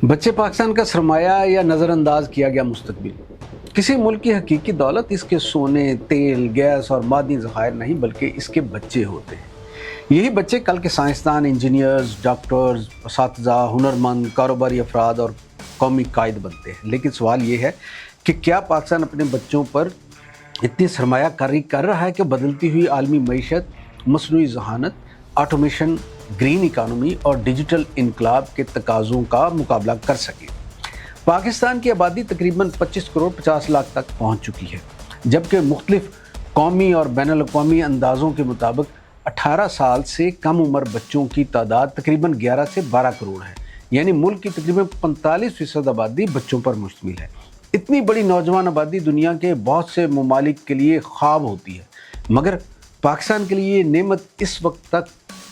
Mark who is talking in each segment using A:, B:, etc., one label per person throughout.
A: बच्चे पाकिस्तान का सरमाया या नज़रअंदाज किया गया मुस्तकबिल। किसी मुल्क की हकीकी दौलत इसके सोने, तेल, गैस और मादी ज़खायर नहीं बल्कि इसके बच्चे होते हैं। यही बच्चे कल के साइंसदान, इंजीनियर्स, डॉक्टर्स, असातिज़ा, हुनरमंद, कारोबारी अफराद और कौमी कायद बनते हैं। लेकिन सवाल ये है कि क्या पाकिस्तान अपने बच्चों पर इतनी सरमायाकारी कर रहा है कि बदलती हुई आलमी मईशत, मसनूई ज़हानत, ऑटोमेशन, ग्रीन इकानमी और डिजिटल इनकलाब के तकाज़ों का मुकाबला कर सके। पाकिस्तान की आबादी तकरीबन 25 करोड़ 50 लाख तक पहुँच चुकी है, जबकि मुख्तलिफ कौमी और बैनुल-अक़वामी अंदाज़ों के मुताबिक 18 साल से कम उम्र बच्चों की तादाद तकरीबन 11 से 12 करोड़ है। यानी मुल्क की तकरीबन 45% आबादी बच्चों पर मुश्तमिल है। इतनी बड़ी नौजवान आबादी दुनिया के बहुत से ममालिक के लिए ख्वाब होती है, मगर पाकिस्तान के लिए ये नेमत इस वक्त तक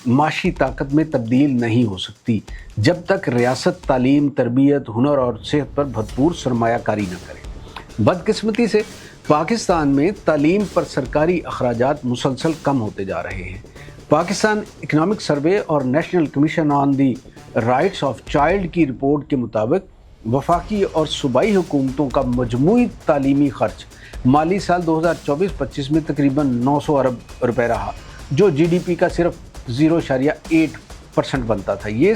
A: माशी ताकत में तब्दील नहीं हो सकती जब तक रियासत तालीम, तरबियत, हुनर और सेहत पर भरपूर सरमायाकारी न करे। बदकिस्मती से पाकिस्तान में तालीम पर सरकारी अखराजात मुसलसल कम होते जा रहे हैं। पाकिस्तान इकनॉमिक सर्वे और national commission on the rights of child की रिपोर्ट के मुताबिक वफाकी और सूबाई हुकूमतों का मजमूई तालीमी खर्च माली साल 2024-25 में तकरीबन 900 अरब रुपए रहा, जो GDP का सिर्फ 0.8% बनता था। ये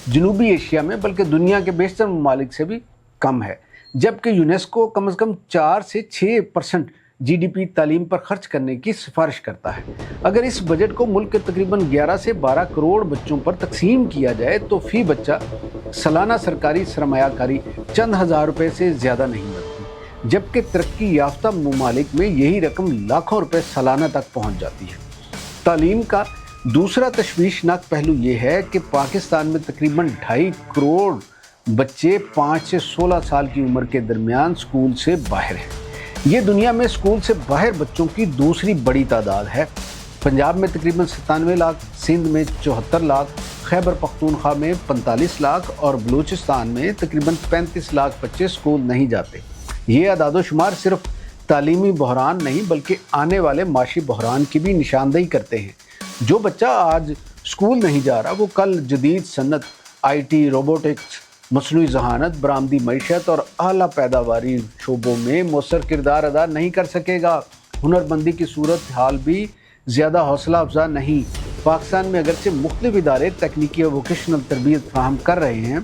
A: जनूबी एशिया में बल्कि दुनिया के बेशतर ममालिक से भी कम है, जबकि यूनेस्को कम से कम 4 से 6% GDP तालीम पर खर्च करने की सिफारिश करता है। अगर इस बजट को मुल्क के तकरीबन 11 से 12 करोड़ बच्चों पर तकसीम किया जाए तो फी बच्चा सालाना सरकारी सरमायाकारी चंद हज़ार रुपये से ज़्यादा नहीं बनती, जबकि तरक्की याफ्ता ममालिक में यही रकम लाखों रुपए सालाना तक पहुँच जाती है। तालीम का दूसरा तशवीशनाक पहलू ये है कि पाकिस्तान में तकरीबन 2.5 करोड़ बच्चे 5 से 16 साल की उम्र के दरमियान स्कूल से बाहर हैं। ये दुनिया में स्कूल से बाहर बच्चों की दूसरी बड़ी तादाद है। पंजाब में तकरीबन 97 लाख, सिंध में 74 लाख, खैबर पख्तूनख्वा में 45 लाख और बलूचिस्तान में तकरीबन 35 लाख बच्चे स्कूल नहीं जाते। ये अदादोशुमार सिर्फ तालीमी बहरान नहीं बल्कि आने वाले माशी बहरान की भी निशानदेही करते हैं। जो बच्चा आज स्कूल नहीं जा रहा वो कल जदीद सन्नत, IT, रोबोटिक्स, मसनूई ज़हानत, बरामदी मईशत और आला पैदावारी शोबों में मौसर किरदार अदा नहीं कर सकेगा। हुनरमंदी की सूरत हाल भी ज़्यादा हौसला अफजा नहीं। पाकिस्तान में अगरचे मुख्तलिफ इदारे तकनीकी और वोकेशनल तरबियत फराहम कर रहे हैं,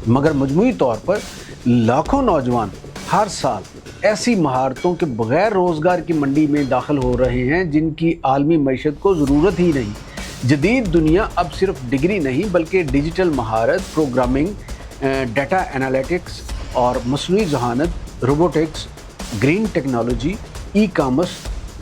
A: मगर मजमूई तौर पर लाखों नौजवान हर साल ऐसी महारतों के बग़ैर रोज़गार की मंडी में दाखिल हो रहे हैं जिनकी आलमी मईशत को ज़रूरत ही नहीं। जदीद दुनिया अब सिर्फ डिग्री नहीं बल्कि डिजिटल महारत, प्रोग्रामिंग, डाटा एनालिटिक्स और मसनूई ज़हानत, रोबोटिक्स, ग्रीन टेक्नोलॉजी, ई-कॉमर्स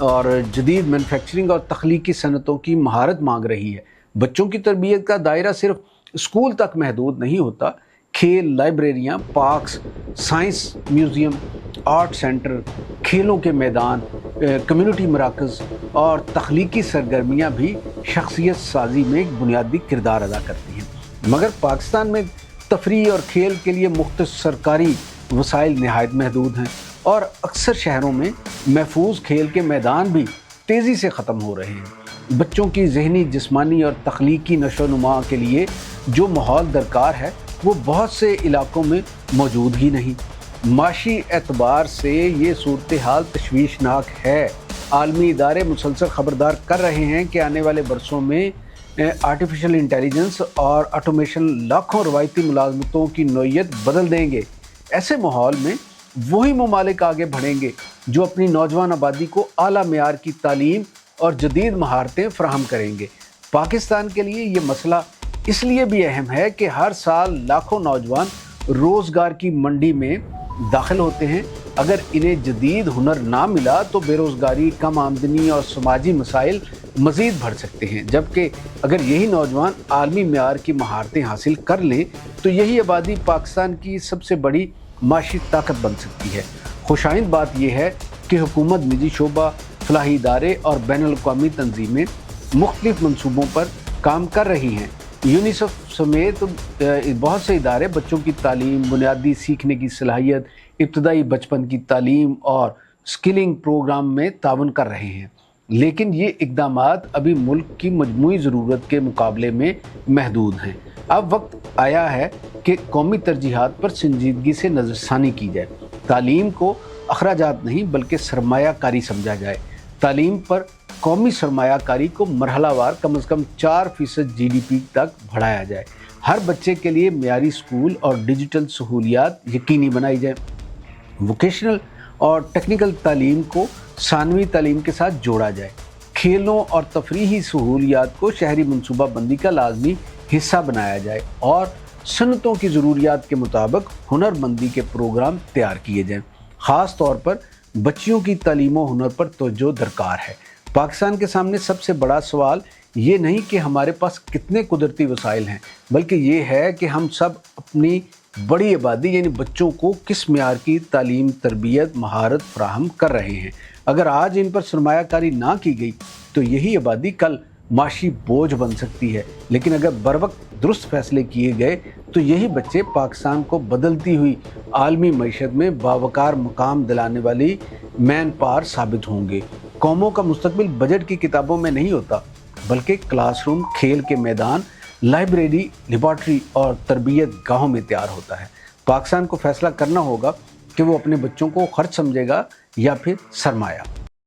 A: और जदीद मैन्युफैक्चरिंग और तख्लीकी सनतों की महारत मांग रही है। बच्चों की तरबियत का दायरा सिर्फ स्कूल तक महदूद नहीं होता। खेल, लाइब्रेरियाँ, parks, science museum, art centre, खेलों के मैदान, कम्युनिटी मराकज़ और तख्लीकी सरगर्मियाँ भी शख्सियत साजी में एक बुनियादी किरदार अदा करती हैं। मगर पाकिस्तान में तफरीह और खेल के लिए मुख्तलिफ सरकारी वसाइल नहायत महदूद हैं और अक्सर शहरों में महफूज खेल के मैदान भी तेज़ी से ख़त्म हो रहे हैं। बच्चों की ज़हनी, जिस्मानी और तख्लीकी नशोनुमा के लिए जो माहौल दरकार है वो बहुत से इलाकों में मौजूद ही नहीं। माशी एतबार से ये सूरत हाल तशवीशनाक है। आलमी इदारे मुसलसल ख़बरदार कर रहे हैं कि आने वाले बरसों में आर्टिफिशियल इंटेलिजेंस और ऑटोमेशन लाखों रवायती मुलाजमतों की नोयत बदल देंगे। ऐसे माहौल में वही ममालिक आगे बढ़ेंगे जो अपनी नौजवान आबादी को आला मेयार की तालीम और जदीद महारतें फराहम करेंगे। पाकिस्तान के लिए ये मसला इसलिए भी अहम है कि हर साल लाखों नौजवान रोज़गार की मंडी में दाखिल होते हैं। अगर इन्हें जदीद हुनर ना मिला तो बेरोज़गारी, कम आमदनी और समाजी मसाइल मज़ीद बढ़ सकते हैं, जबकि अगर यही नौजवान आलमी मेयार की महारतें हासिल कर लें तो यही आबादी पाकिस्तान की सबसे बड़ी माशी ताकत बन सकती है। खुशाइंद बात यह है कि हुकूमत, निजी शोबा, फलाही इदारे और बैनुल-अक़वामी तंजीमें मुख्तलिफ मनसूबों पर काम कर रही हैं। यूनिसेफ समेत बहुत से इदारे बच्चों की तालीम, बुनियादी सीखने की सलाहियत, इब्तदाई बचपन की तालीम और स्किलिंग प्रोग्राम में तावन कर रहे हैं। लेकिन ये इकदामात अभी मुल्क की मजमूई ज़रूरत के मुकाबले में महदूद हैं। अब वक्त आया है कि कौमी तरजीहात पर संजीदगी से नज़रसानी की जाए। तालीम को अखराजात नहीं बल्कि सरमायाकारी समझा जाए। तालीम पर कौमी सरमायाकारी को मरहलावार कम से कम 4% GDP तक बढ़ाया जाए। हर बच्चे के लिए मियारी स्कूल और डिजिटल सहूलियात यकीनी बनाई जाए। वोकेशनल और टेक्निकल तालीम को सानवी तालीम के साथ जोड़ा जाए। खेलों और तफरीही सहूलियात को शहरी मनसूबा बंदी का लाजमी हिस्सा बनाया जाए और सनतों की ज़रूरियात के मुताबिक हुनरमंदी के प्रोग्राम तैयार किए जाएँ। ख़ास तौर पर बच्चियों की तालीम व हुनर पर तवज्जो दरकार है। पाकिस्तान के सामने सबसे बड़ा सवाल ये नहीं कि हमारे पास कितने कुदरती वसाइल हैं, बल्कि ये है कि हम सब अपनी बड़ी आबादी यानी बच्चों को किस मियार की तालीम, तरबियत, महारत फराहम कर रहे हैं। अगर आज इन पर सरमायाकारी ना की गई तो यही आबादी कल माशी बोझ बन सकती है, लेकिन अगर बर वक्त दुरुस्त फैसले किए गए तो यही बच्चे पाकिस्तान को बदलती हुई आलमी मईशत में बावकार मुकाम दिलाने वाली मैन पावर साबित होंगे। कौमों का मुस्तकबिल बजट की किताबों में नहीं होता, बल्कि क्लासरूम, खेल के मैदान, लाइब्रेरी, लेबॉर्ट्री और तरबियत गाहों में तैयार होता है। पाकिस्तान को फैसला करना होगा कि वो अपने बच्चों को खर्च समझेगा या फिर सरमाया।